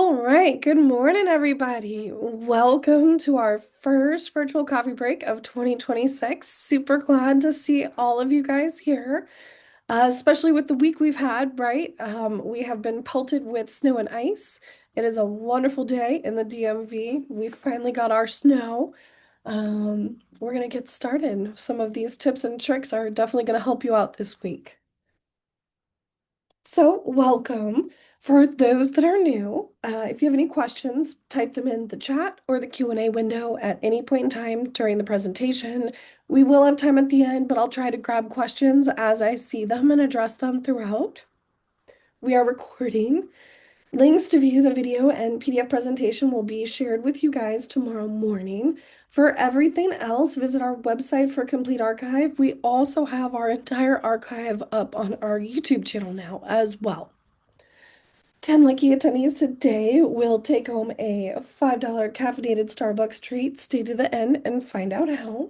All right, good morning, everybody. Welcome to our first virtual coffee break of 2026. Super glad to see all of you guys here, especially with the week we've had, right? We have been pelted with snow and ice. It is a wonderful day in the DMV. We finally got our snow. We're gonna get started. Some of these tips and tricks are definitely gonna help you out this week. So, welcome. For those that are new, if you have any questions, type them in the chat or the Q&A window at any point in time during the presentation. We will have time at the end, but I'll try to grab questions as I see them and address them throughout. We are recording. Links to view the video and PDF presentation will be shared with you guys tomorrow morning. For everything else, visit our website for a complete archive. We also have our entire archive up on our YouTube channel now as well. 10 lucky attendees today will take home a $5 caffeinated Starbucks treat. Stay to the end and find out how.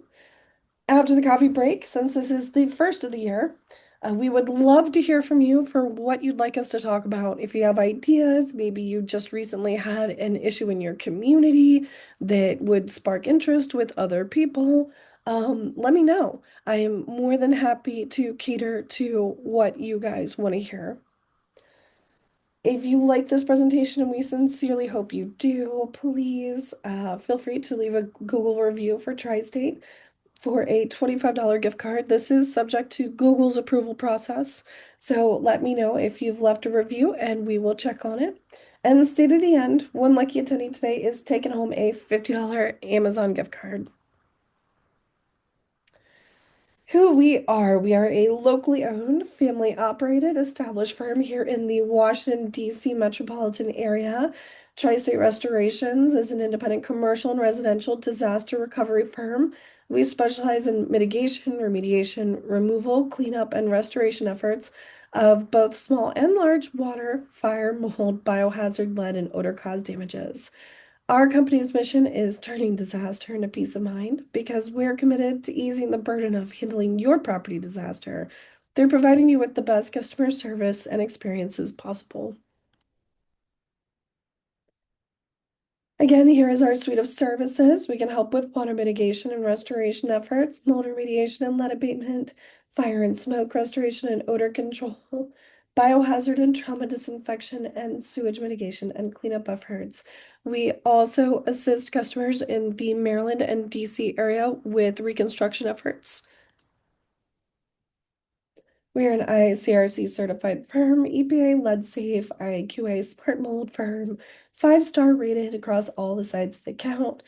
After the coffee break, since this is the first of the year, we would love to hear from you for what you'd like us to talk about. If you have ideas, maybe you just recently had an issue in your community that would spark interest with other people, let me know. I am more than happy to cater to what you guys want to hear. If you like this presentation, and we sincerely hope you do, please feel free to leave a Google review for TriState for a $25 gift card. This is subject to Google's approval process, so let me know if you've left a review and we will check on it. And stay to the end. One lucky attendee today is taking home a $50 Amazon gift card. Who we are. We are a locally owned, family operated, established firm here in the Washington, D.C. metropolitan area. Tri-State Restorations is an independent commercial and residential disaster recovery firm. We specialize in mitigation, remediation, removal, cleanup, and restoration efforts of both small and large water, fire, mold, biohazard, lead, and odor caused damages. Our company's mission is turning disaster into peace of mind because we're committed to easing the burden of handling your property disaster through providing you with the best customer service and experiences possible. Again, here is our suite of services. We can help with water mitigation and restoration efforts, mold remediation and lead abatement, fire and smoke restoration and odor control, biohazard and trauma disinfection, and sewage mitigation and cleanup efforts. We also assist customers in the Maryland and DC area with reconstruction efforts. We are an ICRC certified firm, EPA lead safe, IQA smart mold firm, 5-star rated across all the sites that count.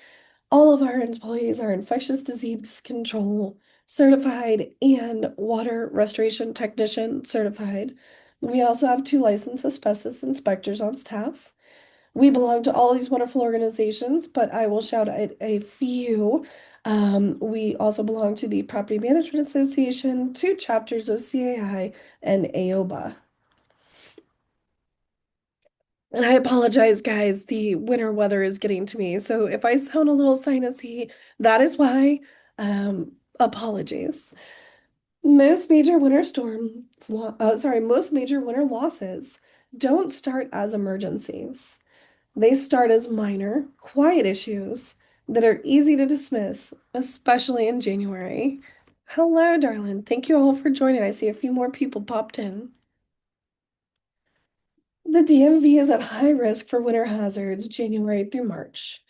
All of our employees are infectious disease control certified and water restoration technician certified. We also have 2 licensed asbestos inspectors on staff. We belong to all these wonderful organizations, but I will shout out a few. We also belong to the Property Management Association, 2 chapters of CAI, and AOBA. And I apologize, guys, the winter weather is getting to me. So if I sound a little sinusy, that is why. Apologies. Most major winter losses don't start as emergencies. They start as minor, quiet issues that are easy to dismiss, especially in January. Hello, darling. Thank you all for joining. I see a few more people popped in. The DMV is at high risk for winter hazards January through March.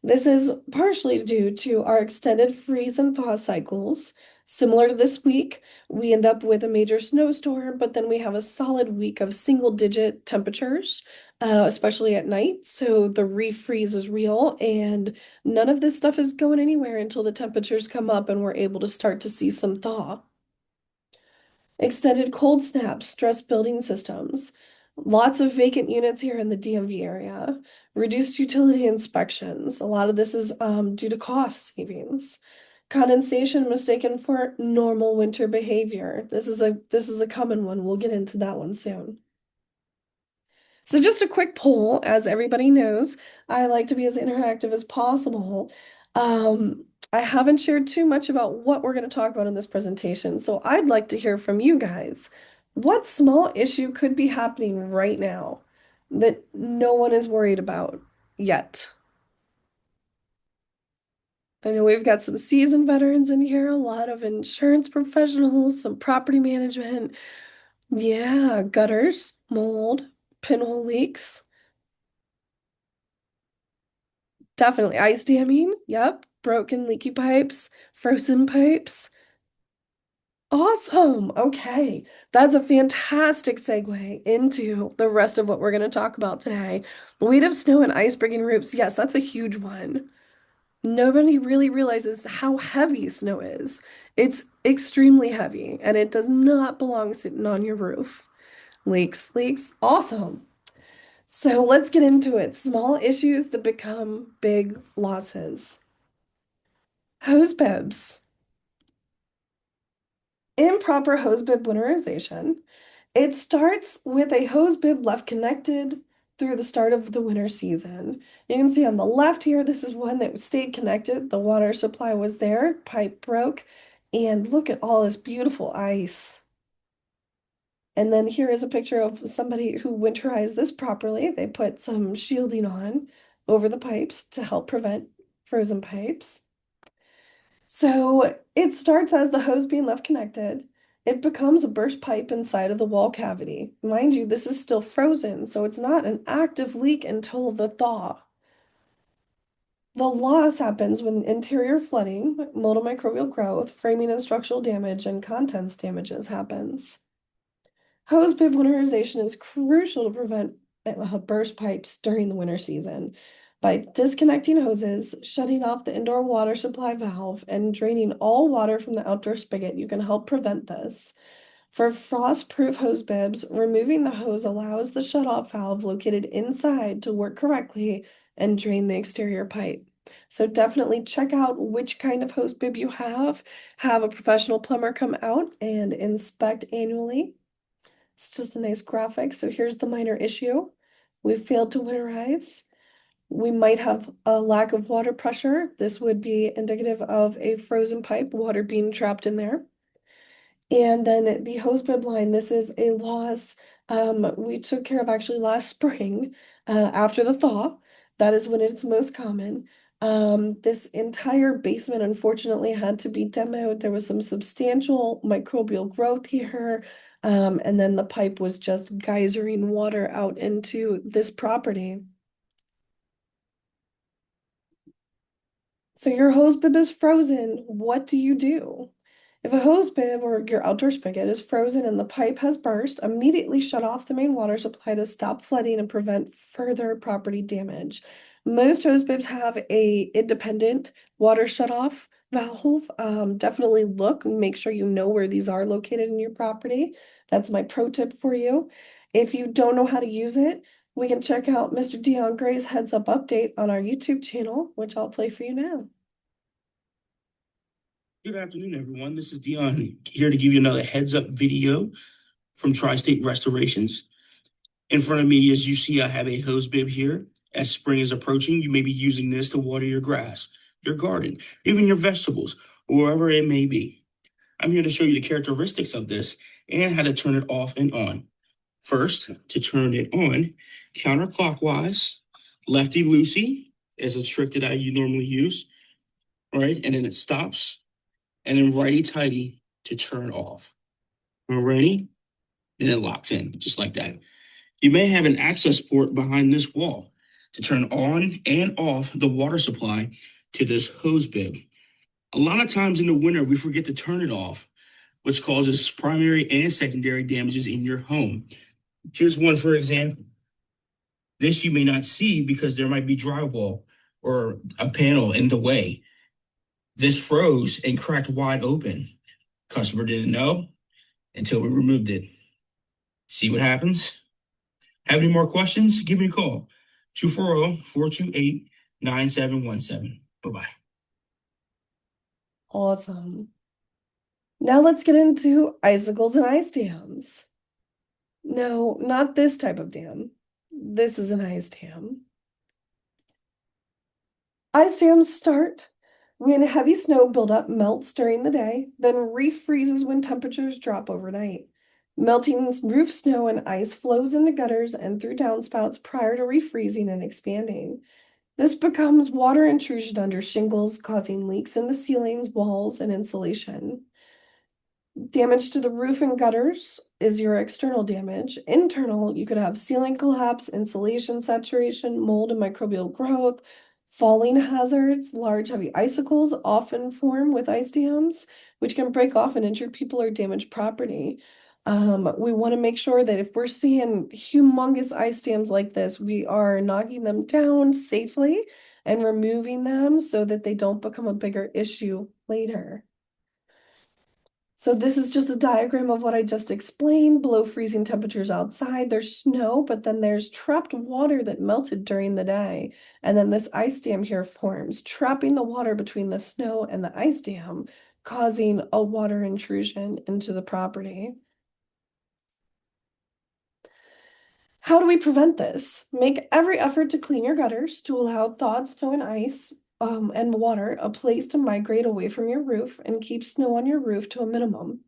This is partially due to our extended freeze and thaw cycles. Similar to this week, we end up with a major snowstorm, but then we have a solid week of single-digit temperatures, especially at night. So the refreeze is real, and none of this stuff is going anywhere until the temperatures come up and we're able to start to see some thaw. Extended cold snaps stress building systems. Lots of vacant units here in the DMV area. Reduced utility inspections. A lot of this is due to cost savings. Condensation mistaken for normal winter behavior. This is a common one. We'll get into that one soon. So just a quick poll, as everybody knows, I like to be as interactive as possible. I haven't shared too much about what we're going to talk about in this presentation, so I'd like to hear from you guys. What small issue could be happening right now that no one is worried about yet. I know we've got some seasoned veterans in here, a lot of insurance professionals, some property management. Yeah, gutters, mold, pinhole leaks. Definitely ice damming. Yep. Broken leaky pipes, frozen pipes. Awesome. Okay. That's a fantastic segue into the rest of what we're going to talk about today. Weight of snow and ice breaking roofs. Yes, that's a huge one. Nobody really realizes how heavy snow is. It's extremely heavy and it does not belong sitting on your roof. Leaks, leaks. Awesome. So let's get into it. Small issues that become big losses. Hose bibs. Improper hose bib winterization. It starts with a hose bib left connected through the start of the winter season. You can see on the left here, this is one that stayed connected. The water supply was there, pipe broke, and look at all this beautiful ice. And then here is a picture of somebody who winterized this properly. They put some shielding on over the pipes to help prevent frozen pipes. So it starts as the hose being left connected. It becomes a burst pipe inside of the wall cavity. Mind you, this is still frozen, so it's not an active leak until the thaw. The loss happens when interior flooding, mold and microbial growth, framing and structural damage, and contents damages happens. Hose bib winterization is crucial to prevent burst pipes during the winter season. By disconnecting hoses, shutting off the indoor water supply valve, and draining all water from the outdoor spigot, you can help prevent this. For frost-proof hose bibs, removing the hose allows the shutoff valve located inside to work correctly and drain the exterior pipe. So definitely check out which kind of hose bib you have. Have a professional plumber come out and inspect annually. It's just a nice graphic. So here's the minor issue. We failed to winterize. We might have a lack of water pressure. This would be indicative of a frozen pipe, water being trapped in there. And then the hose bib line, this is a loss we took care of actually last spring after the thaw. That is when it's most common. This entire basement unfortunately had to be demoed. There was some substantial microbial growth here. And then the pipe was just geysering water out into this property. So your hose bib is frozen. What do you do? If a hose bib or your outdoor spigot is frozen and the pipe has burst, immediately shut off the main water supply to stop flooding and prevent further property damage. Most hose bibs have a independent water shutoff valve. Definitely look and make sure you know where these are located in your property. That's my pro tip for you. If you don't know how to use it, we can check out Mr. Dion Gray's heads up update on our YouTube channel, which I'll play for you now. Good afternoon, everyone. This is Dion here to give you another heads up video from Tri-State Restorations. In front of me, as you see, I have a hose bib here. As spring is approaching, you may be using this to water your grass, your garden, even your vegetables, or wherever it may be. I'm here to show you the characteristics of this and how to turn it off and on. First, to turn it on, counterclockwise, lefty-loosey, as a trick that you normally use, right? And then it stops, and then righty-tighty to turn off. Alrighty? And it locks in, just like that. You may have an access port behind this wall to turn on and off the water supply to this hose bib. A lot of times in the winter, we forget to turn it off, which causes primary and secondary damages in your home. Here's one for example. This you may not see because there might be drywall or a panel in the way. This froze and cracked wide open. Customer didn't know until we removed it. See what happens? Have any more questions? Give me a call. 240-428-9717. Bye-bye. Awesome. Now let's get into icicles and ice dams. No, not this type of dam. This is an ice dam. Ice dams start when heavy snow buildup melts during the day, then refreezes when temperatures drop overnight. Melting roof snow and ice flows into gutters and through downspouts prior to refreezing and expanding. This becomes water intrusion under shingles, causing leaks in the ceilings, walls, and insulation. Damage to the roof and gutters is your external damage. Internal, you could have ceiling collapse, insulation saturation, mold and microbial growth, falling hazards. Large, heavy icicles often form with ice dams, which can break off and injure people or damage property. We want to make sure that if we're seeing humongous ice dams like this, we are knocking them down safely and removing them so that they don't become a bigger issue later. So this is just a diagram of what I just explained. Below freezing temperatures outside, there's snow, but then there's trapped water that melted during the day. And then this ice dam here forms, trapping the water between the snow and the ice dam, causing a water intrusion into the property. How do we prevent this? Make every effort to clean your gutters to allow thawed snow and ice and water a place to migrate away from your roof and keep snow on your roof to a minimum.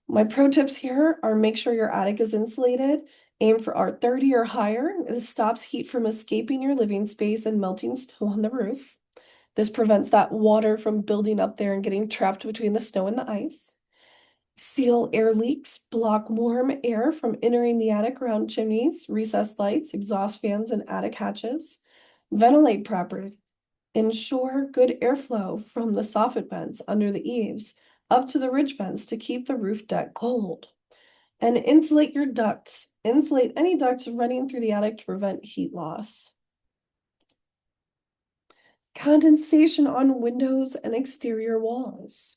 My pro tips here are make sure your attic is insulated. Aim for R30 or higher. This stops heat from escaping your living space and melting snow on the roof. This prevents that water from building up there and getting trapped between the snow and the ice. Seal air leaks, block warm air from entering the attic around chimneys, recessed lights, exhaust fans, and attic hatches. Ventilate properly. Ensure good airflow from the soffit vents under the eaves up to the ridge vents to keep the roof deck cold. And insulate your ducts. Insulate any ducts running through the attic to prevent heat loss. Condensation on windows and exterior walls.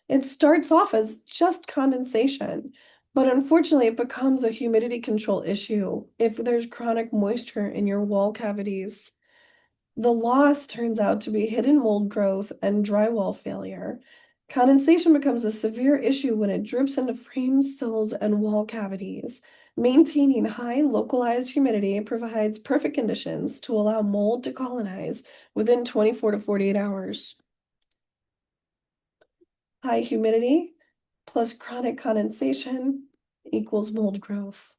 It starts off as just condensation, but unfortunately it becomes a humidity control issue if there's chronic moisture in your wall cavities. The loss turns out to be hidden mold growth and drywall failure. Condensation becomes a severe issue when it drips into frames, sills, and wall cavities. Maintaining high localized humidity provides perfect conditions to allow mold to colonize within 24 to 48 hours. High humidity plus chronic condensation equals mold growth.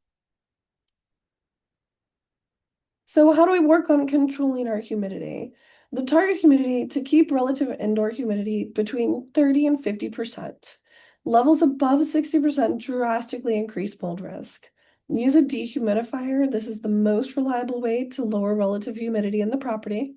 So how do we work on controlling our humidity? The target humidity to keep relative indoor humidity between 30 and 50%. Levels above 60% drastically increase mold risk. Use a dehumidifier. This is the most reliable way to lower relative humidity in the property.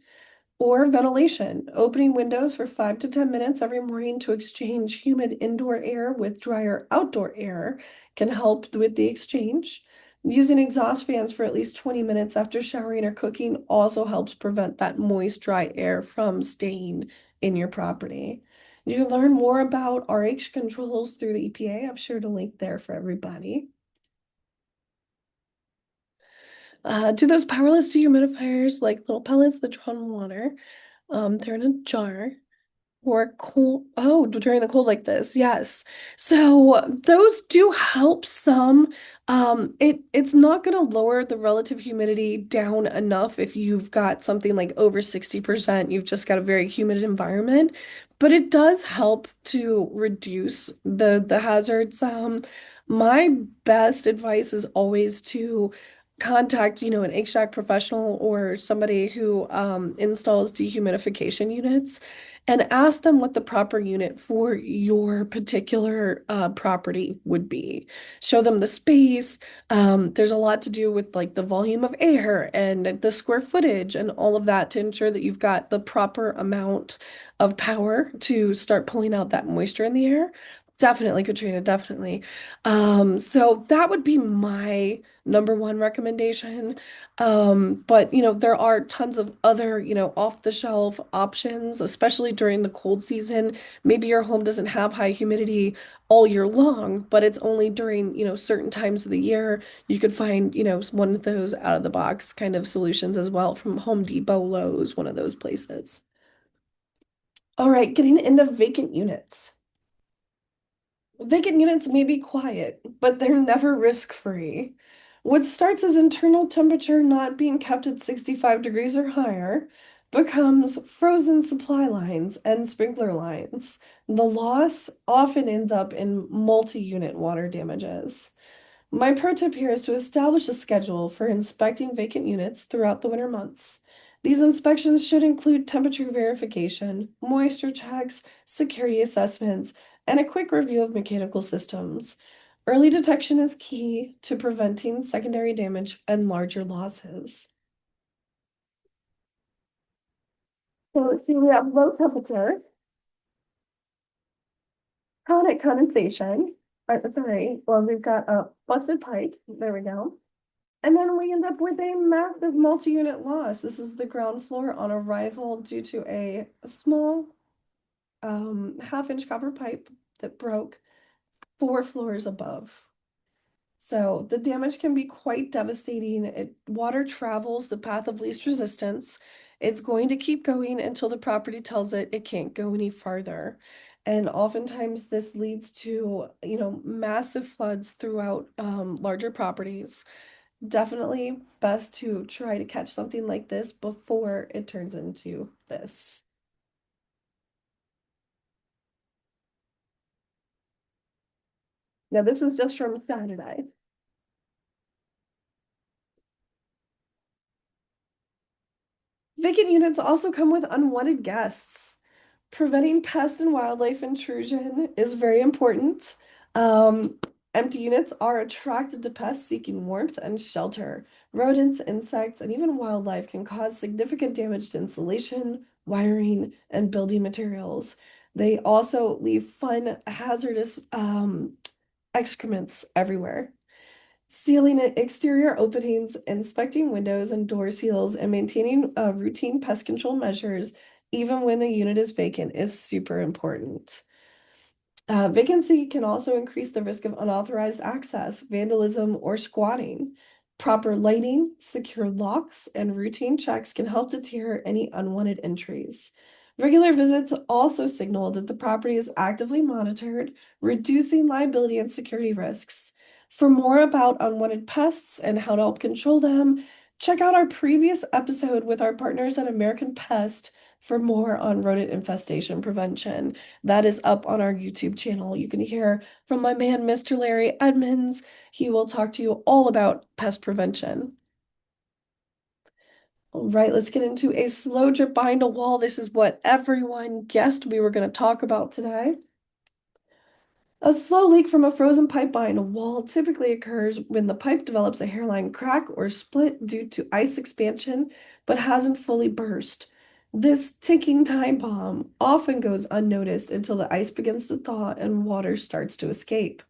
Or ventilation, opening windows for 5 to 10 minutes every morning to exchange humid indoor air with drier outdoor air can help with the exchange. Using exhaust fans for at least 20 minutes after showering or cooking also helps prevent that moist, dry air from staying in your property. You can learn more about RH controls through the EPA. I've shared a link there for everybody. To those powerless dehumidifiers, like little pellets that draw in water, they're in a jar. Or cold, oh, during the cold like this, yes. So those do help some. It's not going to lower the relative humidity down enough if you've got something like over 60%, you've just got a very humid environment, but it does help to reduce the hazards. My best advice is always to contact, an HVAC professional or somebody who installs dehumidification units and ask them what the proper unit for your particular property would be. Show them the space. There's a lot to do with like the volume of air and the square footage and all of that to ensure that you've got the proper amount of power to start pulling out that moisture in the air. Definitely, Katrina, definitely. So that would be my number one recommendation. But there are tons of other, off the shelf options, especially during the cold season. Maybe your home doesn't have high humidity all year long, but it's only during, certain times of the year. You could find, one of those out of the box kind of solutions as well from Home Depot, Lowe's, one of those places. All right, getting into vacant units. Vacant units may be quiet, but they're never risk-free. What starts as internal temperature not being kept at 65 degrees or higher becomes frozen supply lines and sprinkler lines. The loss often ends up in multi-unit water damages. My pro tip here is to establish a schedule for inspecting vacant units throughout the winter months. These inspections should include temperature verification, moisture checks, security assessments, and a quick review of mechanical systems. Early detection is key to preventing secondary damage and larger losses. So let's see, we have low temperature, chronic condensation. Sorry, well, we've got a busted pipe. There we go. And then we end up with a massive multi-unit loss. This is the ground floor on arrival due to a small half-inch copper pipe that broke 4 floors above. So the damage can be quite devastating. Water travels the path of least resistance. It's going to keep going until the property tells it it can't go any farther. And oftentimes this leads to, massive floods throughout larger properties. Definitely best to try to catch something like this before it turns into this. Now, this was just from Saturday. Vacant units also come with unwanted guests. Preventing pest and wildlife intrusion is very important. Um, Empty units are attracted to pests seeking warmth and shelter. Rodents, insects, and even wildlife can cause significant damage to insulation, wiring, and building materials. They also leave fun, hazardous excrements everywhere. Sealing exterior openings, inspecting windows and door seals, and maintaining routine pest control measures, even when a unit is vacant, is super important. Vacancy can also increase the risk of unauthorized access, vandalism, or squatting. Proper lighting, secure locks, and routine checks can help deter any unwanted entries. Regular visits also signal that the property is actively monitored, reducing liability and security risks. For more about unwanted pests and how to help control them, check out our previous episode with our partners at American Pest for more on rodent infestation prevention. That is up on our YouTube channel. You can hear from my man, Mr. Larry Edmonds. He will talk to you all about pest prevention. All right, let's get into a slow drip behind a wall. This is what everyone guessed we were going to talk about today. A slow leak from a frozen pipe behind a wall typically occurs when the pipe develops a hairline crack or split due to ice expansion but hasn't fully burst. This ticking time bomb often goes unnoticed until the ice begins to thaw and water starts to escape.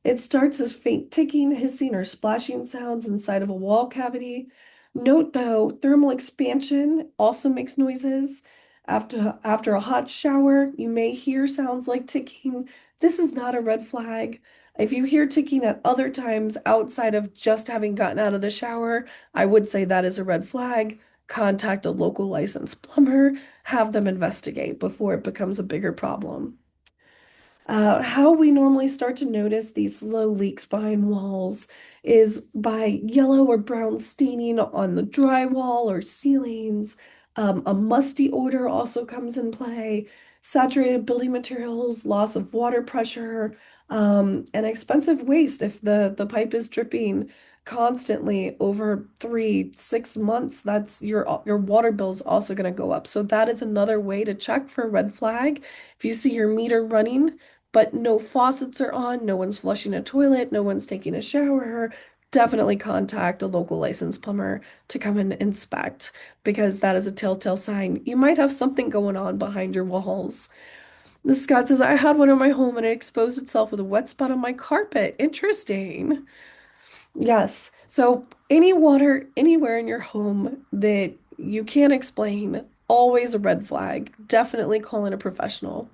It starts as faint ticking, hissing, or splashing sounds inside of a wall cavity. Note though, thermal expansion also makes noises. After a hot shower, you may hear sounds like ticking. This is not a red flag. If you hear ticking at other times outside of just having gotten out of the shower, I would say that is a red flag. Contact a local licensed plumber, have them investigate before it becomes a bigger problem. How we normally start to notice these slow leaks behind walls is by yellow or brown staining on the drywall or ceilings. A musty odor also comes in play. Saturated building materials, loss of water pressure, and expensive waste if the pipe is dripping constantly over 3, 6 months, that's your water bill is also going to go up. So that is another way to check for a red flag. If you see your meter running but no faucets are on, no one's flushing a toilet, no one's taking a shower, definitely contact a local licensed plumber to come and inspect because that is a telltale sign. You might have something going on behind your walls. The Scott says, I had one in my home and it exposed itself with a wet spot on my carpet. Interesting. Yes. So any water anywhere in your home that you can't explain, always a red flag. Definitely call in a professional.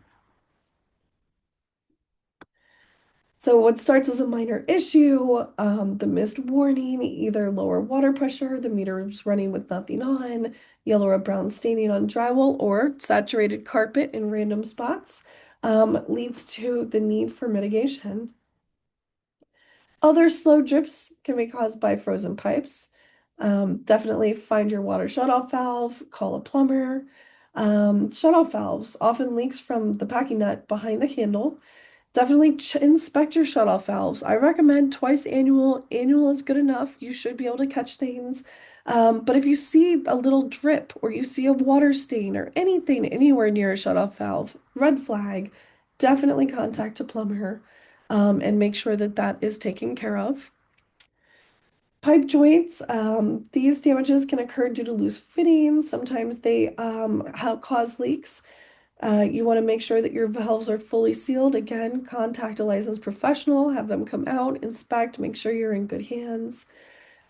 So what starts as a minor issue, the missed warning, either lower water pressure, the meter's running with nothing on, yellow or brown staining on drywall, or saturated carpet in random spots, leads to the need for mitigation. Other slow drips can be caused by frozen pipes. Definitely find your water shutoff valve, call a plumber. Shutoff valves often leaks from the packing nut behind the handle. Definitely inspect your shutoff valves. I recommend twice annual. Annual is good enough. You should be able to catch things. But if you see a little drip or you see a water stain or anything anywhere near a shutoff valve, red flag, definitely contact a plumber, and make sure that that is taken care of. Pipe joints, these damages can occur due to loose fittings. Sometimes they cause leaks. You want to make sure that your valves are fully sealed. Again, contact a licensed professional, have them come out, inspect, make sure you're in good hands.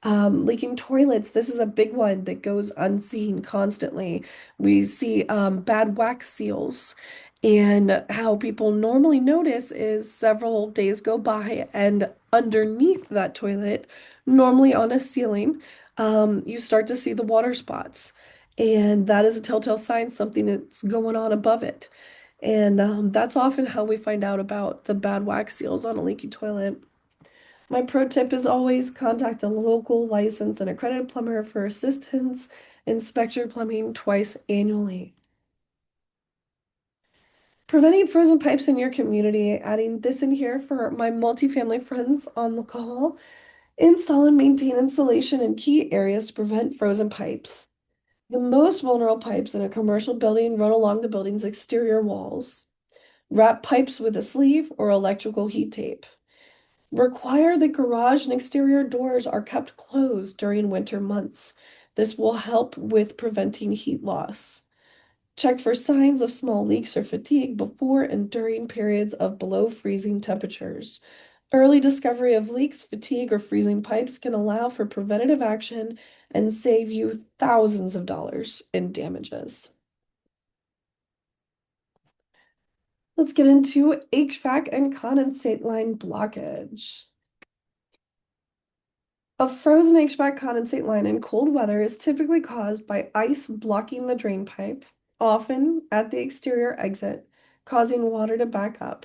Leaking toilets, this is a big one that goes unseen constantly. We see bad wax seals, and how people normally notice is several days go by, and underneath that toilet, normally on a ceiling, you start to see the water spots. And that is a telltale sign something that's going on above it. And that's often how we find out about the bad wax seals on a leaky toilet. My pro tip is always contact a local licensed and accredited plumber for assistance. Inspect your plumbing twice annually. Preventing frozen pipes in your community, adding this in here for my multifamily friends on the call. Install and maintain insulation in key areas to prevent frozen pipes. The most vulnerable pipes in a commercial building run along the building's exterior walls. Wrap pipes with a sleeve or electrical heat tape. Require that garage and exterior doors are kept closed during winter months. This will help with preventing heat loss. Check for signs of small leaks or fatigue before and during periods of below freezing temperatures. Early discovery of leaks, fatigue, or freezing pipes can allow for preventative action and save you thousands of dollars in damages. Let's get into HVAC and condensate line blockage. A frozen HVAC condensate line in cold weather is typically caused by ice blocking the drain pipe, often at the exterior exit, causing water to back up.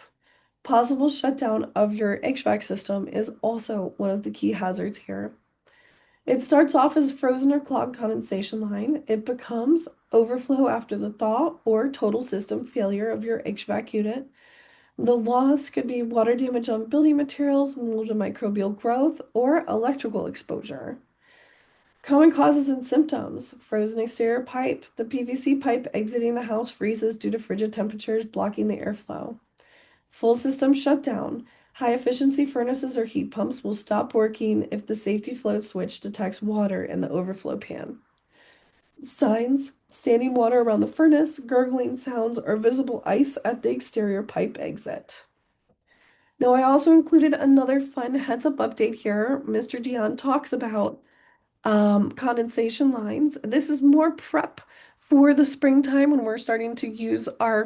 Possible shutdown of your HVAC system is also one of the key hazards here. It starts off as frozen or clogged condensation line. It becomes overflow after the thaw or total system failure of your HVAC unit. The loss could be water damage on building materials, mold and microbial growth, or electrical exposure. Common causes and symptoms: frozen exterior pipe. The PVC pipe exiting the house freezes due to frigid temperatures blocking the airflow. Full system shutdown. High efficiency furnaces or heat pumps will stop working if the safety float switch detects water in the overflow pan. Signs: standing water around the furnace, gurgling sounds, or visible ice at the exterior pipe exit. Now, I also included another fun heads up update here. Mr. Dion talks about condensation lines. This is more prep for the springtime when we're starting to use our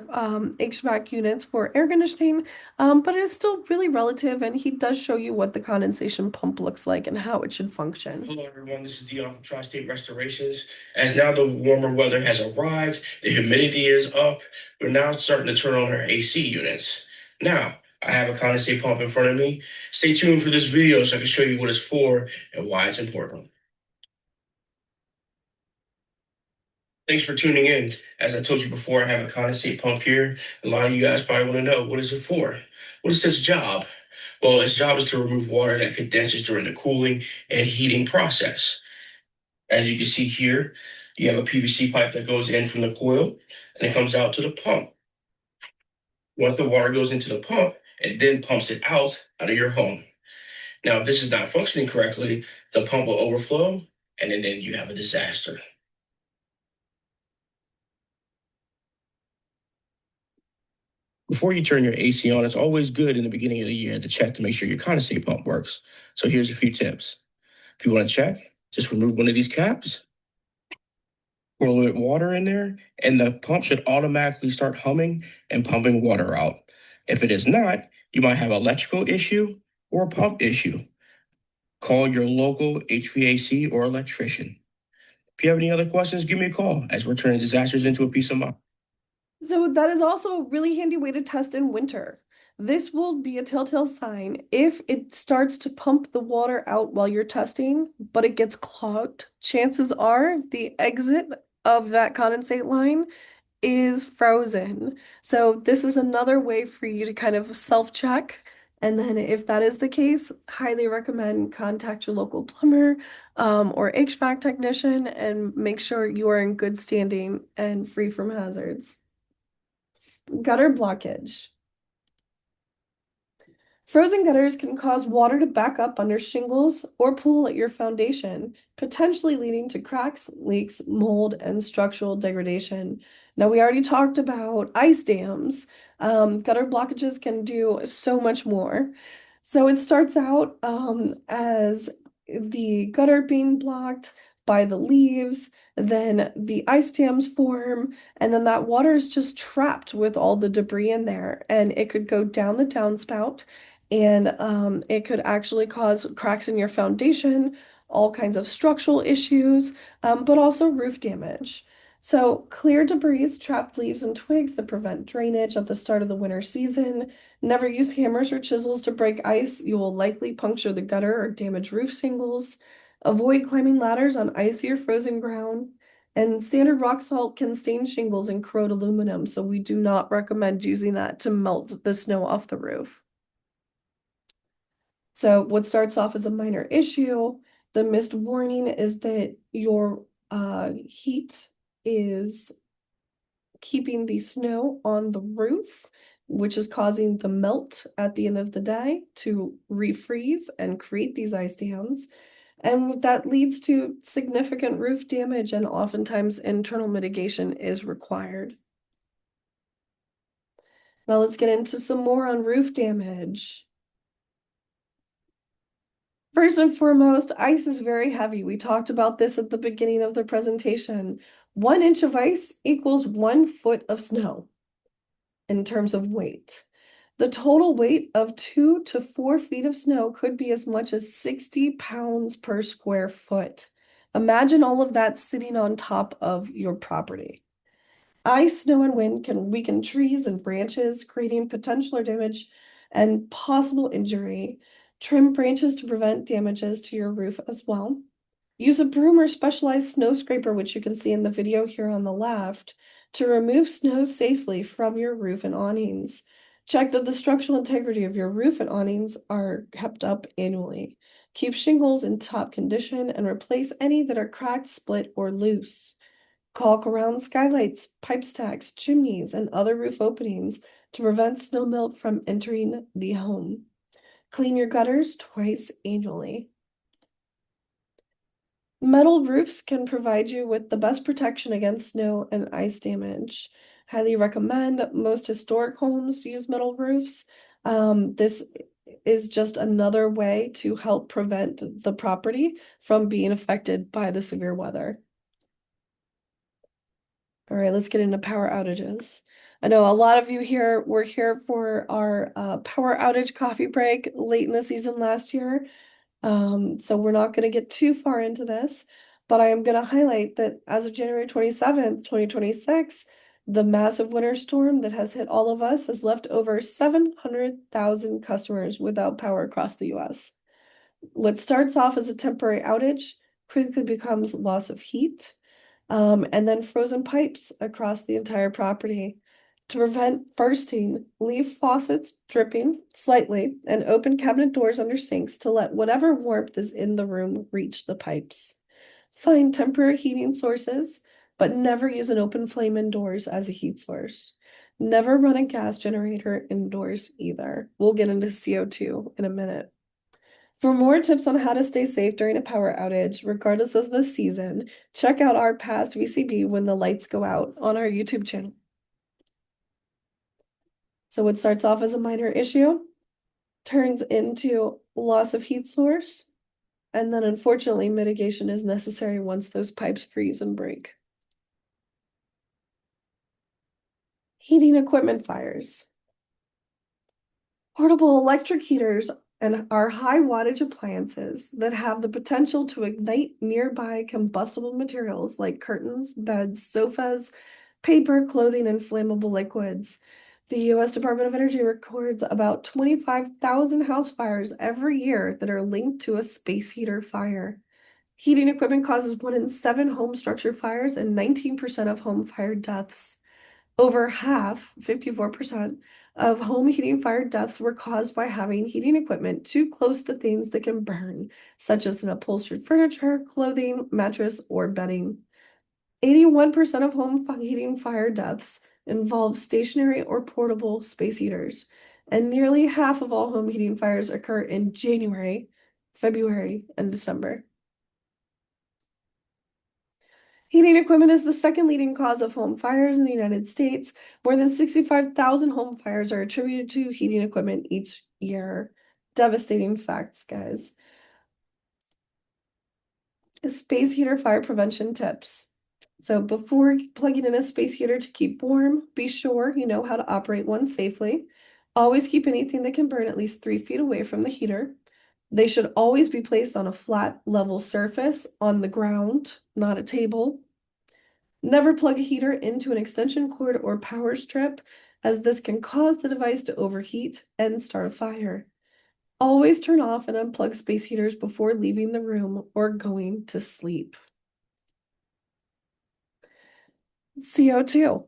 HVAC units for air conditioning, but it is still really relative, and he does show you what the condensation pump looks like and how it should function. Hello, everyone. This is Dion from Tri-State Restorations. As now the warmer weather has arrived, the humidity is up. We're now starting to turn on our AC units. Now, I have a condensate pump in front of me. Stay tuned for this video so I can show you what it's for and why it's important. Thanks for tuning in. As I told you before, I have a condensate pump here. A lot of you guys probably want to know, what is it for? What is its job? Well, its job is to remove water that condenses during the cooling and heating process. As you can see here, you have a PVC pipe that goes in from the coil and it comes out to the pump. Once the water goes into the pump, it then pumps it out of your home. Now, if this is not functioning correctly, the pump will overflow and then you have a disaster. Before you turn your AC on, it's always good in the beginning of the year to check to make sure your condensate pump works. So here's a few tips. If you want to check, just remove one of these caps, pour a little bit of water in there, and the pump should automatically start humming and pumping water out. If it is not, you might have an electrical issue or a pump issue. Call your local HVAC or electrician. If you have any other questions, give me a call as we're turning disasters into a peace of mind. So that is also a really handy way to test in winter. This will be a telltale sign if it starts to pump the water out while you're testing, but it gets clogged. Chances are the exit of that condensate line is frozen. So this is another way for you to kind of self-check. And then if that is the case, highly recommend contact your local plumber or HVAC technician and make sure you are in good standing and free from hazards. Gutter blockage. Frozen gutters can cause water to back up under shingles or pool at your foundation, potentially leading to cracks, leaks, mold, and structural degradation. Now, we already talked about ice dams. Gutter blockages can do so much more. So it starts out as the gutter being blocked by the leaves, then the ice dams form, and then that water is just trapped with all the debris in there, and it could go down the downspout and it could actually cause cracks in your foundation, all kinds of structural issues, but also roof damage. So clear debris, trapped leaves and twigs that prevent drainage at the start of the winter season. Never use hammers or chisels to break ice. You will likely puncture the gutter or damage roof shingles. Avoid climbing ladders on icy or frozen ground. And standard rock salt can stain shingles and corrode aluminum, so we do not recommend using that to melt the snow off the roof. So what starts off as a minor issue, the missed warning is that your heat is keeping the snow on the roof, which is causing the melt at the end of the day to refreeze and create these ice dams. And that leads to significant roof damage, and oftentimes internal mitigation is required. Now let's get into some more on roof damage. First and foremost, ice is very heavy. We talked about this at the beginning of the presentation. 1 inch of ice equals 1 foot of snow in terms of weight. The total weight of 2 to 4 feet of snow could be as much as 60 pounds per square foot. Imagine all of that sitting on top of your property. Ice, snow, and wind can weaken trees and branches, creating potential damage and possible injury. Trim branches to prevent damages to your roof as well. Use a broom or specialized snow scraper, which you can see in the video here on the left, to remove snow safely from your roof and awnings. Check that the structural integrity of your roof and awnings are kept up annually. Keep shingles in top condition and replace any that are cracked, split, or loose. Caulk around skylights, pipe stacks, chimneys, and other roof openings to prevent snow melt from entering the home. Clean your gutters twice annually. Metal roofs can provide you with the best protection against snow and ice damage. Highly recommend. Most historic homes use metal roofs. This is just another way to help prevent the property from being affected by the severe weather. All right, let's get into power outages. I know a lot of you here were here for our power outage coffee break late in the season last year. So we're not going to get too far into this, but I am going to highlight that as of January 27th, 2026, the massive winter storm that has hit all of us has left over 700,000 customers without power across the US. What starts off as a temporary outage quickly becomes loss of heat, and then frozen pipes across the entire property. To prevent bursting, leave faucets dripping slightly and open cabinet doors under sinks to let whatever warmth is in the room reach the pipes. Find temporary heating sources, but never use an open flame indoors as a heat source. Never run a gas generator indoors either. We'll get into CO2 in a minute. For more tips on how to stay safe during a power outage, regardless of the season, check out our past VCB when the lights go out on our YouTube channel. So what starts off as a minor issue turns into loss of heat source, and then unfortunately mitigation is necessary once those pipes freeze and break. Heating equipment fires. Portable electric heaters and are high wattage appliances that have the potential to ignite nearby combustible materials like curtains, beds, sofas, paper, clothing, and flammable liquids. The US Department of Energy records about 25,000 house fires every year that are linked to a space heater fire. Heating equipment causes 1 in 7 home structure fires and 19% of home fire deaths. Over half, 54%, of home heating fire deaths were caused by having heating equipment too close to things that can burn, such as an upholstered furniture, clothing, mattress, or bedding. 81% of home heating fire deaths involve stationary or portable space heaters, and nearly half of all home heating fires occur in January, February, and December. Heating equipment is the second leading cause of home fires in the United States. More than 65,000 home fires are attributed to heating equipment each year. Devastating facts, guys. Space heater fire prevention tips. So before plugging in a space heater to keep warm, be sure you know how to operate one safely. Always keep anything that can burn at least 3 feet away from the heater. They should always be placed on a flat, level surface on the ground, not a table. Never plug a heater into an extension cord or power strip, as this can cause the device to overheat and start a fire. Always turn off and unplug space heaters before leaving the room or going to sleep. CO2.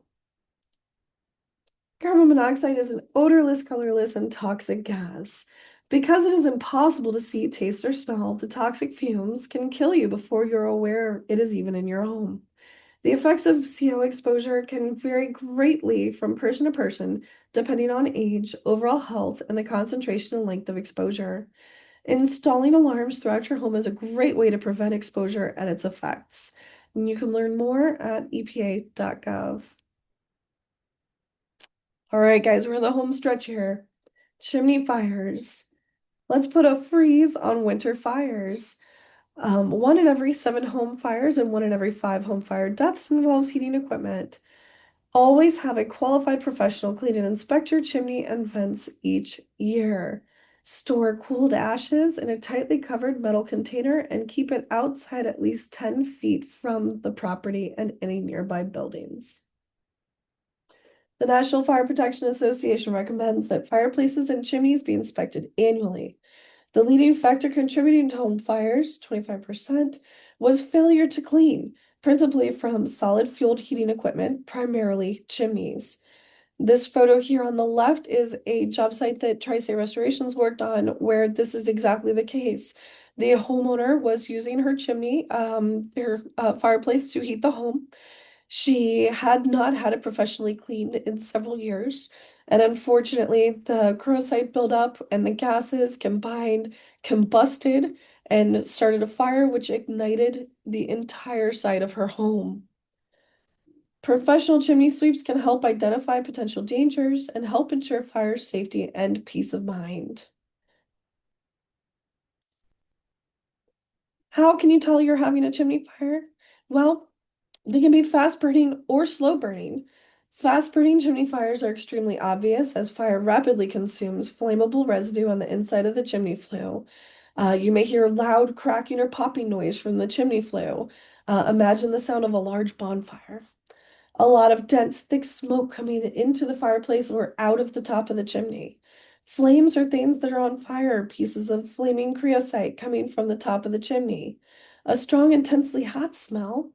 Carbon monoxide is an odorless, colorless, and toxic gas. Because it is impossible to see, taste, or smell, the toxic fumes can kill you before you're aware it is even in your home. The effects of CO exposure can vary greatly from person to person, depending on age, overall health, and the concentration and length of exposure. Installing alarms throughout your home is a great way to prevent exposure and its effects. And you can learn more at epa.gov. All right, guys, we're in the home stretch here. Chimney fires. Let's put a freeze on winter fires. 1 in every 7 home fires and 1 in every 5 home fire deaths involves heating equipment. Always have a qualified professional clean and inspect your chimney and vents each year. Store cooled ashes in a tightly covered metal container and keep it outside at least 10 feet from the property and any nearby buildings. The National Fire Protection Association recommends that fireplaces and chimneys be inspected annually. The leading factor contributing to home fires, 25%, was failure to clean, principally from solid fueled heating equipment, primarily chimneys. This photo here on the left is a job site that Tri-State Restorations worked on where this is exactly the case. The homeowner was using her chimney, her fireplace to heat the home. She had not had it professionally cleaned in several years. And unfortunately, the corrosite buildup and the gases combined, combusted, and started a fire which ignited the entire side of her home. Professional chimney sweeps can help identify potential dangers and help ensure fire safety and peace of mind. How can you tell you're having a chimney fire? Well, they can be fast burning or slow burning. Fast burning chimney fires are extremely obvious as fire rapidly consumes flammable residue on the inside of the chimney flue. You may hear loud cracking or popping noise from the chimney flue. Imagine the sound of a large bonfire. A lot of dense, thick smoke coming into the fireplace or out of the top of the chimney. Flames are things that are on fire, pieces of flaming creosote coming from the top of the chimney. A strong, intensely hot smell,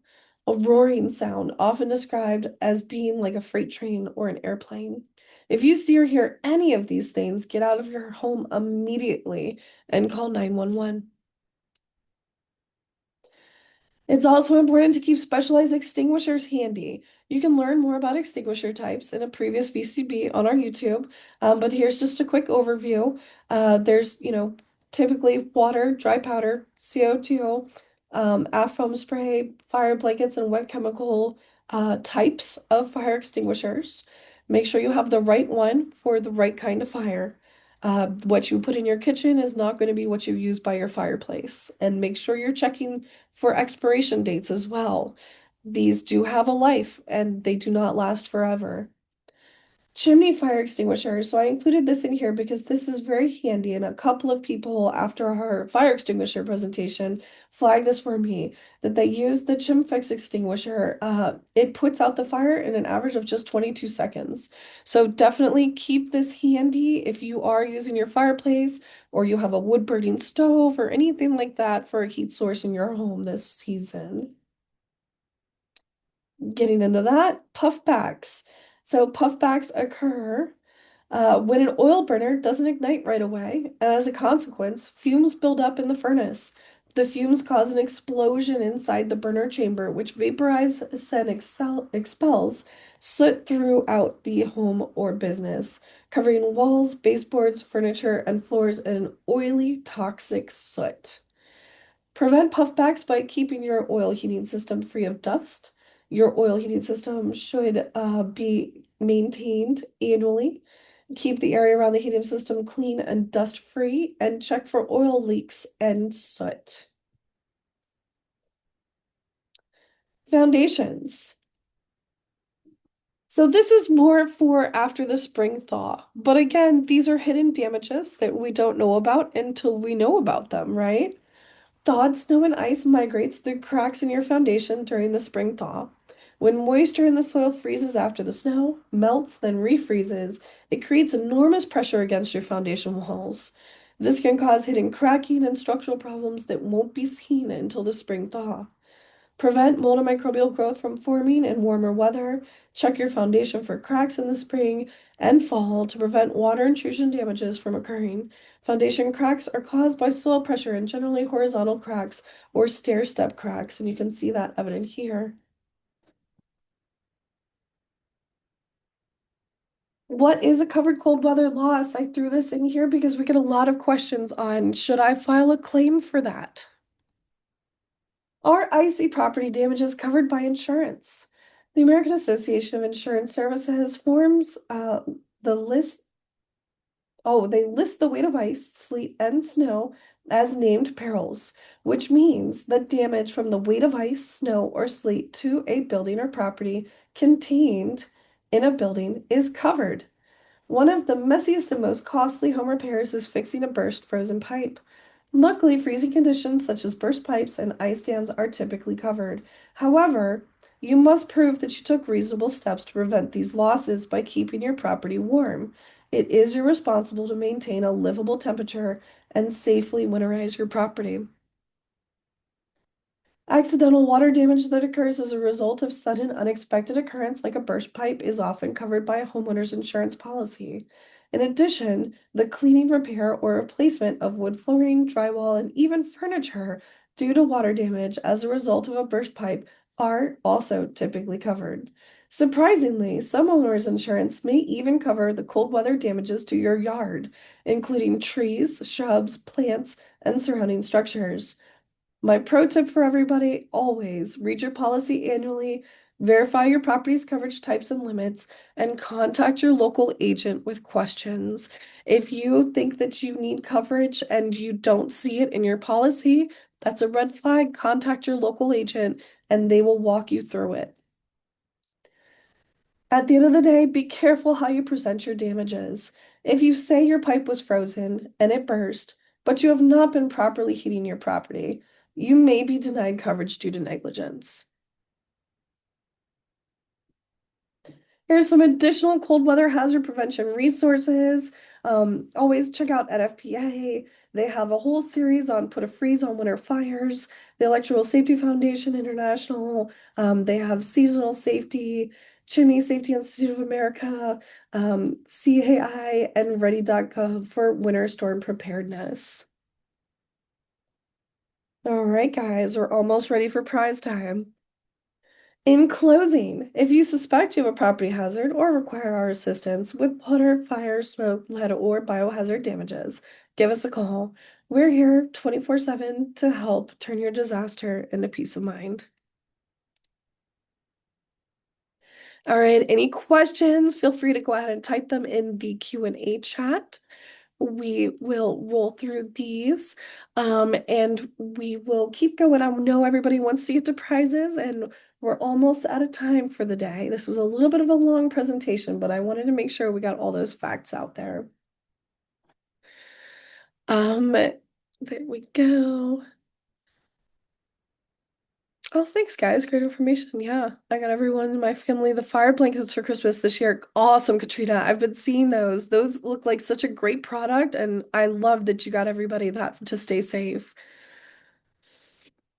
a roaring sound, often described as being like a freight train or an airplane. If you see or hear any of these things, get out of your home immediately and call 911. It's also important to keep specialized extinguishers handy. You can learn more about extinguisher types in a previous VCB on our YouTube, but here's just a quick overview. There's, typically water, dry powder, CO2, foam spray, fire blankets, and wet chemical types of fire extinguishers. Make sure you have the right one for the right kind of fire. What you put in your kitchen is not going to be what you use by your fireplace. And make sure you're checking for expiration dates as well. These do have a life and they do not last forever. Chimney fire extinguisher. So I included this in here because this is very handy, and a couple of people after our fire extinguisher presentation flagged this for me that they use the Chimfix extinguisher. It puts out the fire in an average of just 22 seconds. So definitely keep this handy if you are using your fireplace or you have a wood burning stove or anything like that for a heat source in your home this season. Getting into that, puffbacks. So puffbacks occur when an oil burner doesn't ignite right away, and as a consequence, fumes build up in the furnace. The fumes cause an explosion inside the burner chamber, which vaporizes and expels soot throughout the home or business, covering walls, baseboards, furniture, and floors in an oily, toxic soot. Prevent puffbacks by keeping your oil heating system free of dust. Your oil heating system should be maintained annually. Keep the area around the heating system clean and dust free, and check for oil leaks and soot. Foundations. So this is more for after the spring thaw. But again, these are hidden damages that we don't know about until we know about them, right? Thawed snow and ice migrates through cracks in your foundation during the spring thaw. When moisture in the soil freezes after the snow, melts, then refreezes, it creates enormous pressure against your foundation walls. This can cause hidden cracking and structural problems that won't be seen until the spring thaw. Prevent mold and microbial growth from forming in warmer weather. Check your foundation for cracks in the spring and fall to prevent water intrusion damages from occurring. Foundation cracks are caused by soil pressure and generally horizontal cracks or stair step cracks, and you can see that evident here. What is a covered cold weather loss? I threw this in here because we get a lot of questions on should I file a claim for that? Are icy property damages covered by insurance? The American Association of Insurance Services forms the list. Oh, they list the weight of ice, sleet, and snow as named perils, which means that damage from the weight of ice, snow, or sleet to a building or property contained in a building is covered. One of the messiest and most costly home repairs is fixing a burst frozen pipe. Luckily, freezing conditions such as burst pipes and ice dams are typically covered. However, you must prove that you took reasonable steps to prevent these losses by keeping your property warm. It is irresponsible to maintain a livable temperature and safely winterize your property. Accidental water damage that occurs as a result of sudden unexpected occurrence like a burst pipe is often covered by a homeowner's insurance policy. In addition, the cleaning, repair, or replacement of wood flooring, drywall, and even furniture due to water damage as a result of a burst pipe are also typically covered. Surprisingly, some owners' insurance may even cover the cold weather damages to your yard, including trees, shrubs, plants, and surrounding structures. My pro tip for everybody, always read your policy annually, verify your property's coverage types and limits, and contact your local agent with questions. If you think that you need coverage and you don't see it in your policy, that's a red flag. Contact your local agent and they will walk you through it. At the end of the day, be careful how you present your damages. If you say your pipe was frozen and it burst, but you have not been properly heating your property, you may be denied coverage due to negligence. Here's some additional cold weather hazard prevention resources. Always check out NFPA. They have a whole series on put a freeze on winter fires. The Electrical Safety Foundation International. They have seasonal safety, Chimney Safety Institute of America, CAI, and ready.gov for winter storm preparedness. All right, guys, we're almost ready for prize time. In closing, if you suspect you have a property hazard or require our assistance with water, fire, smoke, lead, or biohazard damages, give us a call. We're here 24/7 to help turn your disaster into peace of mind. All right, any questions? Feel free to go ahead and type them in the Q&A chat. we will roll through these and we will keep going. I know everybody wants to get to prizes and we're almost out of time for the day. This was a little bit of a long presentation, but I wanted to make sure we got all those facts out there. There we go. Oh, thanks, guys. Great information. Yeah, I got everyone in my family the fire blankets for Christmas this year. Awesome, Katrina. I've been seeing those. Those look like such a great product, and I love that you got everybody that to stay safe.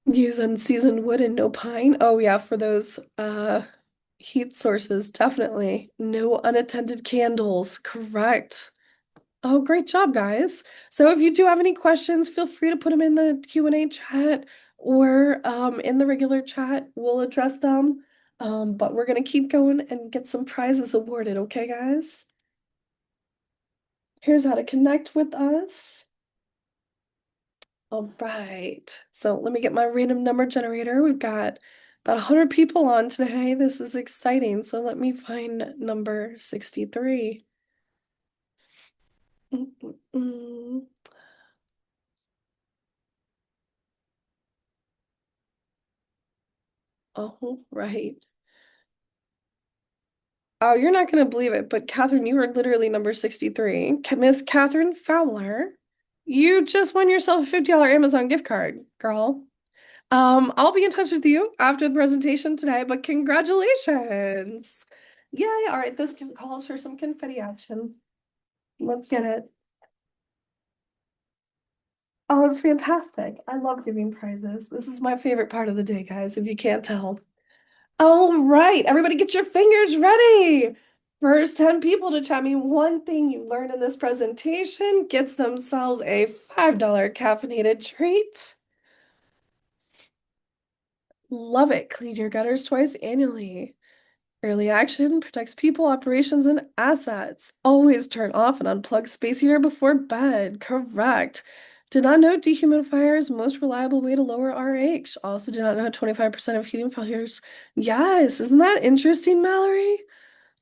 Use unseasoned wood and no pine. Oh yeah, for those heat sources, definitely. No unattended candles. Correct. Oh, great job, guys. So if you do have any questions, feel free to put them in the Q&A chat or in the regular chat. We'll address them. But we're going to keep going and get some prizes awarded, okay, guys? Here's how to connect with us. All right. So let me get my random number generator. We've got about 100 people on today. This is exciting. So let me find number 63. Mm, mm, mm. Oh, right. Oh, you're not going to believe it, but Catherine, you were literally number 63. Miss Catherine Fowler, you just won yourself a $50 Amazon gift card, girl. I'll be in touch with you after the presentation today, but congratulations. Yay. All right, this calls for some confetti action. Let's get it. Oh, it's fantastic. I love giving prizes. This is my favorite part of the day, guys, if you can't tell. All right, everybody get your fingers ready. First 10 people to tell me one thing you learned in this presentation gets themselves a $5 caffeinated treat. Love it. Clean your gutters twice annually. Early action protects people, operations, and assets. Always turn off and unplug space heater before bed. Correct. Did not know dehumidifier is most reliable way to lower RH. Also did not know 25% of heating failures. Yes, isn't that interesting, Mallory?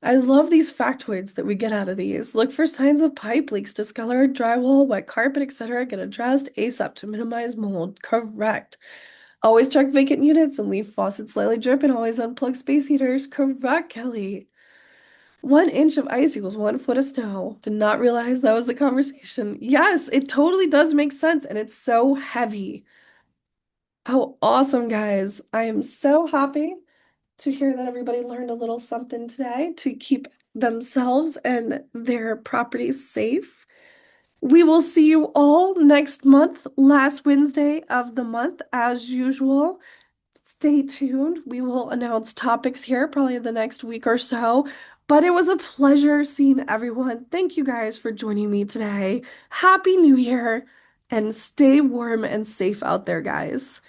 I love these factoids that we get out of these. Look for signs of pipe leaks, discolored drywall, wet carpet, etc. Get addressed ASAP to minimize mold. Correct. Always check vacant units and leave faucets slightly dripping. Always unplug space heaters. Correct, Kelly. 1 inch of ice equals 1 foot of snow. Did not realize that was the conversation. Yes, it totally does make sense, and it's so heavy. Oh, awesome, guys. I am so happy to hear that everybody learned a little something today to keep themselves and their properties safe. We will see you all next month, last Wednesday of the month, as usual. Stay tuned. We will announce topics here probably the next week or so. But it was a pleasure seeing everyone. Thank you guys for joining me today. Happy New Year and stay warm and safe out there, guys.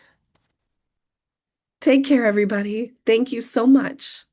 Take care, everybody. Thank you so much.